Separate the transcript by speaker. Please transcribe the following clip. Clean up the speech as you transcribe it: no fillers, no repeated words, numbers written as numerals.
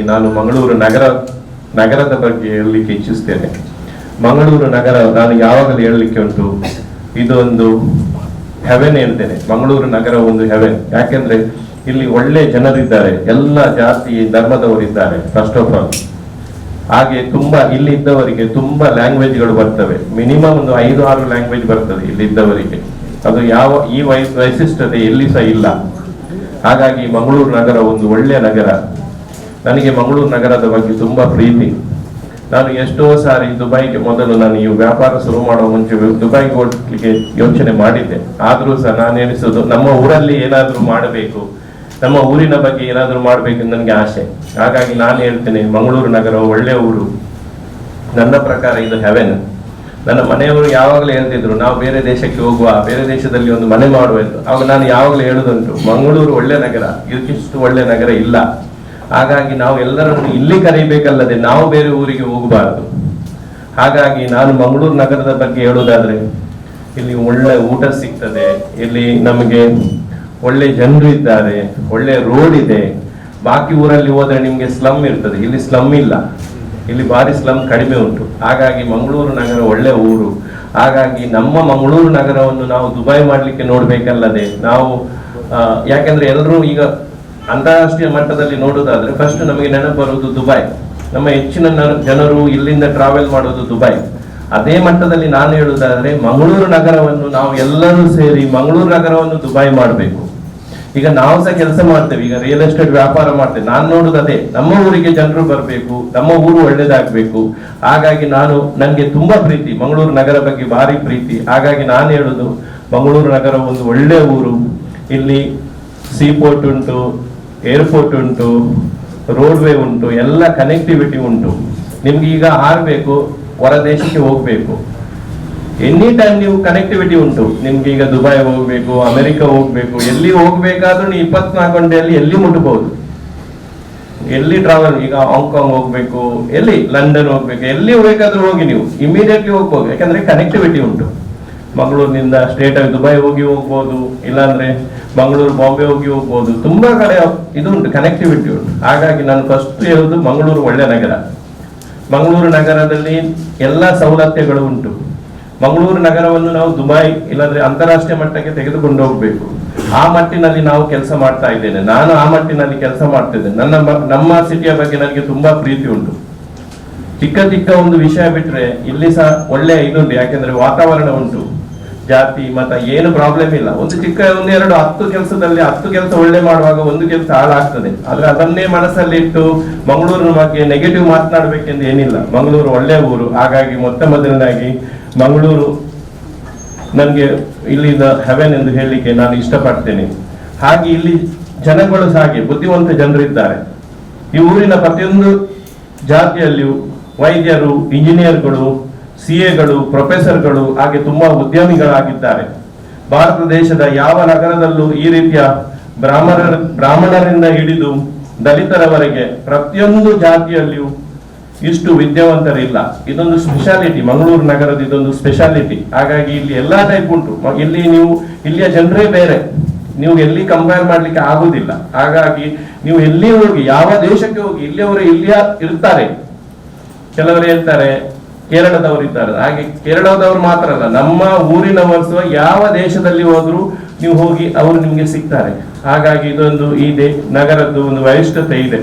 Speaker 1: ನಾನು ಮಂಗಳೂರು ನಗರದ ಬಗ್ಗೆ ಹೇಳಲಿಕ್ಕೆ ಇಚ್ಛಿಸ್ತೇನೆ. ಮಂಗಳೂರು ನಗರ ನಾನು ಯಾವಾಗಲೂ ಹೇಳಲಿಕ್ಕೆ ಉಂಟು, ಇದೊಂದು ಹೆವೆನ್ ಹೇಳ್ತೇನೆ. ಮಂಗಳೂರು ನಗರ ಒಂದು ಹೆವೆನ್. ಯಾಕೆಂದ್ರೆ ಇಲ್ಲಿ ಒಳ್ಳೆ ಜನರಿದ್ದಾರೆ, ಎಲ್ಲ ಜಾತಿ ಧರ್ಮದವರಿದ್ದಾರೆ ಫಸ್ಟ್ ಆಫ್ ಆಲ್. ಹಾಗೆ ತುಂಬಾ ಇಲ್ಲಿ ಇದ್ದವರಿಗೆ ತುಂಬಾ ಲ್ಯಾಂಗ್ವೇಜ್ಗಳು ಬರ್ತವೆ, ಮಿನಿಮಮ್ ಒಂದು 5-6 ಲ್ಯಾಂಗ್ವೇಜ್ ಬರ್ತದೆ ಇಲ್ಲಿ ಇದ್ದವರಿಗೆ. ಅದು ಈ ವೈಶಿಷ್ಟ್ಯತೆ ಎಲ್ಲಿ ಸಹ ಇಲ್ಲ. ಹಾಗಾಗಿ ಮಂಗಳೂರು ನಗರ ಒಂದು ಒಳ್ಳೆಯ ನಗರ. ನನಗೆ ಮಂಗಳೂರು ನಗರದ ಬಗ್ಗೆ ತುಂಬಾ ಪ್ರೀತಿ. ನಾನು ಎಷ್ಟೋ ಸಾರಿ ದುಬೈಗೆ ಮೊದಲು ನಾನು ಈ ವ್ಯಾಪಾರ ಶುರು ಮಾಡುವ ಮುಂಚೆ ದುಬೈಗೆ ಹೋಗ್ಲಿಕ್ಕೆ ಯೋಚನೆ ಮಾಡಿದ್ದೆ. ಆದ್ರೂ ಸಹ ನಾನು ಎನಿಸೋದು ನಮ್ಮ ಊರಲ್ಲಿ ಏನಾದ್ರೂ ಮಾಡಬೇಕು, ನಮ್ಮ ಊರಿನ ಬಗ್ಗೆ ಏನಾದ್ರೂ ಮಾಡ್ಬೇಕು ನನಗೆ ಆಸೆ. ಹಾಗಾಗಿ ನಾನು ಹೇಳ್ತೇನೆ, ಮಂಗಳೂರು ನಗರ ಒಳ್ಳೆಯ ಊರು. ನನ್ನ ಪ್ರಕಾರ ಇದು ಹೆವೆನ್. ನನ್ನ ಮನೆಯವರು ಯಾವಾಗಲೂ ಹೇಳ್ತಿದ್ರು, ನಾವು ಬೇರೆ ದೇಶಕ್ಕೆ ಹೋಗುವ, ಬೇರೆ ದೇಶದಲ್ಲಿ ಒಂದು ಮನೆ ಮಾಡುವ ಎಂದು. ಅವಾಗ ನಾನು ಯಾವಾಗಲೂ ಹೇಳುದುಂಟು, ಮಂಗಳೂರು ಒಳ್ಳೆ ನಗರ, ಇದಕ್ಕಿಷ್ಟು ಒಳ್ಳೆ ನಗರ ಇಲ್ಲ. ಹಾಗಾಗಿ ನಾವು ಎಲ್ಲರನ್ನು ಇಲ್ಲಿ ಕರೀಬೇಕಲ್ಲದೆ ನಾವು ಬೇರೆ ಊರಿಗೆ ಹೋಗಬಾರದು. ಹಾಗಾಗಿ ನಾನು ಮಂಗಳೂರು ನಗರದ ಬಗ್ಗೆ ಹೇಳುವುದಾದ್ರೆ, ಇಲ್ಲಿ ಒಳ್ಳೆ ಊಟ ಸಿಗ್ತದೆ, ಇಲ್ಲಿ ನಮಗೆ ಒಳ್ಳೆ ಜನರು ಇದ್ದಾರೆ, ಒಳ್ಳೆ ರೋಡ್ ಇದೆ. ಬಾಕಿ ಊರಲ್ಲಿ ಹೋದ್ರೆ ನಿಮ್ಗೆ ಸ್ಲಮ್ ಇರ್ತದೆ, ಇಲ್ಲಿ ಸ್ಲಮ್ ಇಲ್ಲ, ಇಲ್ಲಿ ಬಾರಿ ಸ್ಲಮ್ ಕಡಿಮೆ ಉಂಟು. ಹಾಗಾಗಿ ಮಂಗಳೂರು ನಗರ ಒಳ್ಳೆ ಊರು. ಹಾಗಾಗಿ ನಮ್ಮ ಮಂಗಳೂರು ನಗರವನ್ನು ನಾವು ದುಬೈ ಮಾಡ್ಲಿಕ್ಕೆ ನೋಡ್ಬೇಕಲ್ಲದೆ ನಾವು ಯಾಕಂದ್ರೆ ಎಲ್ಲರೂ ಈಗ ಅಂತಾರಾಷ್ಟ್ರೀಯ ಮಟ್ಟದಲ್ಲಿ ನೋಡುವುದಾದ್ರೆ ಫಸ್ಟ್ ನಮಗೆ ನೆನಪು ಬರುವುದು ದುಬೈ. ನಮ್ಮ ಹೆಚ್ಚಿನ ಜನರು ಇಲ್ಲಿಂದ ಟ್ರಾವೆಲ್ ಮಾಡೋದು ದುಬೈ. ಅದೇ ಮಟ್ಟದಲ್ಲಿ ನಾನು ಹೇಳುವುದಾದ್ರೆ ಮಂಗಳೂರು ನಗರವನ್ನು ನಾವು ಎಲ್ಲರೂ ಸೇರಿ ಮಂಗಳೂರು ನಗರವನ್ನು ದುಬೈ ಮಾಡಬೇಕು. ಈಗ ನಾವು ಸಹ ಕೆಲಸ ಮಾಡ್ತೇವೆ, ಈಗ ರಿಯಲ್ ಎಸ್ಟೇಟ್ ವ್ಯಾಪಾರ ಮಾಡ್ತೇವೆ. ನಾನು ನೋಡುದು ಅದೇ, ನಮ್ಮ ಊರಿಗೆ ಜನರು ಬರಬೇಕು, ನಮ್ಮ ಊರು ಒಳ್ಳೇದಾಗಬೇಕು. ಹಾಗಾಗಿ ನನಗೆ ತುಂಬಾ ಪ್ರೀತಿ, ಮಂಗಳೂರು ನಗರ ಬಗ್ಗೆ ಭಾರಿ ಪ್ರೀತಿ. ಹಾಗಾಗಿ ನಾನು ಹೇಳುದು, ಮಂಗಳೂರು ನಗರ ಒಂದು ಒಳ್ಳೆ ಊರು. ಇಲ್ಲಿ ಸೀಪೋರ್ಟ್ ಉಂಟು, ಏರ್ಪೋರ್ಟ್ ಉಂಟು, ರೋಡ್ವೇ ಉಂಟು, ಎಲ್ಲ ಕನೆಕ್ಟಿವಿಟಿ ಉಂಟು. ನಿಮ್ಗೆ ಈಗ ಹಾರಬೇಕು, ಹೊರ ದೇಶಕ್ಕೆ ಹೋಗ್ಬೇಕು, ಎನಿ ಟೈಮ್ ನೀವು ಕನೆಕ್ಟಿವಿಟಿ ಉಂಟು. ನಿಮ್ಗೆ ಈಗ ದುಬೈ ಹೋಗ್ಬೇಕು, ಅಮೆರಿಕ ಹೋಗ್ಬೇಕು, ಎಲ್ಲಿ ಹೋಗ್ಬೇಕಾದ್ರೂ ನೀವು 24 ಗಂಟೆಯಲ್ಲಿ ಎಲ್ಲಿ ಮುಟ್ಟಬಹುದು. ಎಲ್ಲಿ ಟ್ರಾವೆಲ್, ಈಗ ಹಾಂಗ್ಕಾಂಗ್ ಹೋಗ್ಬೇಕು, ಎಲ್ಲಿ ಲಂಡನ್ ಹೋಗ್ಬೇಕು, ಎಲ್ಲಿ ಹೋಗ್ಬೇಕಾದ್ರೂ ಹೋಗಿ ನೀವು ಇಮಿಡಿಯೇಟ್ಲಿ ಹೋಗ್ಬೋದು. ಯಾಕಂದ್ರೆ ಕನೆಕ್ಟಿವಿಟಿ ಉಂಟು. ಮಂಗಳೂರಿನಿಂದ ಸ್ಟ್ರೇಟ್ ಆಗಿ ದುಬೈ ಹೋಗ್ಬೋದು, ಇಲ್ಲಾಂದ್ರೆ ಮಂಗಳೂರು ಬಾಂಬೆ ಹೋಗ್ಬೋದು. ತುಂಬಾ ಕಡೆ ಇದು ಉಂಟು, ಕನೆಕ್ಟಿವಿಟಿ ಉಂಟು. ಹಾಗಾಗಿ ನಾನು ಫಸ್ಟ್ ಹೇಳುದು ಮಂಗಳೂರು ಒಳ್ಳೆ ನಗರ. ಮಂಗಳೂರು ನಗರದಲ್ಲಿ ಎಲ್ಲ ಸೌಲಭ್ಯಗಳು ಉಂಟು. ಮಂಗಳೂರು ನಗರವನ್ನು ನಾವು ದುಬೈ ಇಲ್ಲಾಂದ್ರೆ ಅಂತಾರಾಷ್ಟ್ರೀಯ ಮಟ್ಟಕ್ಕೆ ತೆಗೆದುಕೊಂಡು ಹೋಗ್ಬೇಕು. ಆ ಮಟ್ಟಿನಲ್ಲಿ ನಾವು ಕೆಲಸ ಮಾಡ್ತಾ ಇದ್ದೇನೆ. ನಾನು ಆ ಮಟ್ಟಿನಲ್ಲಿ ಕೆಲಸ ಮಾಡ್ತಿದ್ದೇನೆ. ನಮ್ಮ ಸಿಟಿಯ ಬಗ್ಗೆ ನನಗೆ ತುಂಬಾ ಪ್ರೀತಿ ಉಂಟು. ಚಿಕ್ಕ ಒಂದು ವಿಷಯ ಬಿಟ್ರೆ ಇಲ್ಲಿ ಸಹ ಒಳ್ಳೆ ಇದುಂಟು. ಯಾಕೆಂದ್ರೆ ವಾತಾವರಣ ಉಂಟು, ಜಾತಿ ಮತ ಏನು ಪ್ರಾಬ್ಲಮ್ ಇಲ್ಲ. ಒಂದು 10 ಕೆಲಸದಲ್ಲಿ 10 ಕೆಲಸ ಒಳ್ಳೆ ಮಾಡುವಾಗ ಒಂದು ಕೆಲಸ ಹಾಳಾಗ್ತದೆ. ಆದ್ರೆ ಅದನ್ನೇ ಮನಸ್ಸಲ್ಲಿ ಇಟ್ಟು ಮಂಗಳೂರಿನ ಬಗ್ಗೆ ನೆಗೆಟಿವ್ ಮಾತನಾಡಬೇಕೆಂದು ಏನಿಲ್ಲ. ಮಂಗಳೂರು ಒಳ್ಳೆ ಊರು. ಹಾಗಾಗಿ ಮೊದಲನೇದಾಗಿ ಮಂಗಳೂರು ನನಗೆ ಇಲ್ಲಿಂದ ಹೆವೆನ್ ಎಂದು ಹೇಳಲಿಕ್ಕೆ ನಾನು ಇಷ್ಟಪಡ್ತೇನೆ. ಹಾಗೆ ಇಲ್ಲಿ ಜನಗಳು ಸಹ ಹಾಗೆ ಬುದ್ಧಿವಂತ ಜನರಿದ್ದಾರೆ. ಈ ಊರಿನ ಪ್ರತಿಯೊಂದು ಜಾತಿಯಲ್ಲಿಯೂ ವೈದ್ಯರು, ಇಂಜಿನಿಯರ್ಗಳು, CAಗಳು, ಪ್ರೊಫೆಸರ್ಗಳು, ಹಾಗೆ ತುಂಬಾ ಉದ್ಯಮಿಗಳಾಗಿದ್ದಾರೆ. ಭಾರತ ದೇಶದ ಯಾವ ನಗರದಲ್ಲೂ ಈ ರೀತಿಯ ಬ್ರಾಹ್ಮಣರಿಂದ ಹಿಡಿದು ದಲಿತರವರೆಗೆ ಪ್ರತಿಯೊಂದು ಜಾತಿಯಲ್ಲಿಯೂ ಇಷ್ಟು ವಿದ್ಯಾವಂತರಿಲ್ಲ. ಇದೊಂದು ಸ್ಪೆಷಾಲಿಟಿ, ಮಂಗಳೂರು ನಗರದ ಇದೊಂದು ಸ್ಪೆಷಾಲಿಟಿ. ಹಾಗಾಗಿ ಇಲ್ಲಿ ಎಲ್ಲಾ ಟೈಪ್ ಉಂಟು. ಇಲ್ಲಿಯ ಜನರೇ ಬೇರೆ, ನೀವು ಎಲ್ಲಿ ಕಂಪೇರ್ ಮಾಡ್ಲಿಕ್ಕೆ ಆಗುದಿಲ್ಲ. ಹಾಗಾಗಿ ನೀವು ಎಲ್ಲಿ ಹೋಗಿ, ಯಾವ ದೇಶಕ್ಕೆ ಹೋಗಿ, ಇಲ್ಲಿಯವರು ಇಲ್ಲಿಯ ಇರ್ತಾರೆ. ಕೆಲವರು ಹೇಳ್ತಾರೆ ಕೇರಳದವರು ಇದ್ದಾರೆ. ಹಾಗೆ ಕೇರಳದವರು ಮಾತ್ರ ಅಲ್ಲ, ನಮ್ಮ ಊರಿನವರು ಸಹ ಯಾವ ದೇಶದಲ್ಲಿ ಹೋದ್ರು ನೀವು ಹೋಗಿ ಅವರು ನಿಮ್ಗೆ ಸಿಗ್ತಾರೆ. ಹಾಗಾಗಿ ಇದೊಂದು ಈ ನಗರದ್ದು ಒಂದು ವೈಶಿಷ್ಟ್ಯತೆ ಇದೆ.